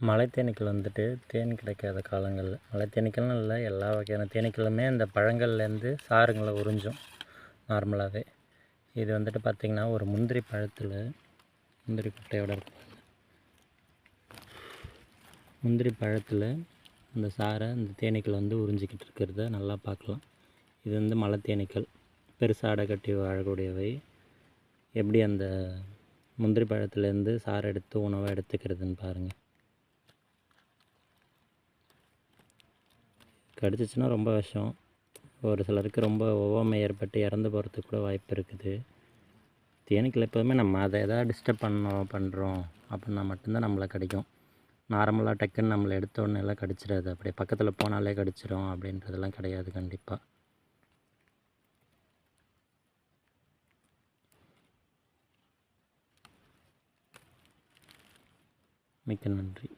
மலை தேனீக்கள் வந்துட்டு தேன் கிடைக்காத காலங்களில், மலை தேனீக்கள்னு இல்லை, எல்லா வகையான தேனீக்களுமே இந்த பழங்கள்லேருந்து சாறுங்களை உறிஞ்சும் நார்மலாகவே. இது வந்துட்டு பார்த்திங்கன்னா ஒரு முந்திரி பழத்தில் முந்திரி கொட்டையோட இருக்கும். முந்திரி பழத்தில் அந்த சாரை இந்த தேனீக்கள் வந்து உறிஞ்சிக்கிட்டு இருக்கிறத நல்லா பார்க்கலாம். இது வந்து மலை தேனீக்கள், பெருசாக அடை கட்டி வாழக்கூடியவை. எப்படி அந்த முந்திரி பழத்துலேருந்து சாறை எடுத்து உணவை எடுத்துக்கிறதுன்னு பாருங்கள். கடிச்சிச்சின்னா ரொம்ப விஷம். ஒரு சிலருக்கு ரொம்ப ஒவ்வாமை ஏற்பட்டு இறந்து போகிறதுக்கு கூட வாய்ப்பு இருக்குது. தேனீக்கள் எப்போதுமே நம்ம அதை எதாவது டிஸ்டர்ப் பண்ணுறோம் அப்படின்னா மட்டும்தான் நம்மளை கடிக்கும். நார்மலாக டக்குன்னு நம்மளை எடுத்த உடனே எல்லாம் கடிச்சிடாது. அப்படியே பக்கத்தில் போனாலே கடிச்சிடும் அப்படின்றதெல்லாம் கிடையாது கண்டிப்பாக. மிக்க நன்றி.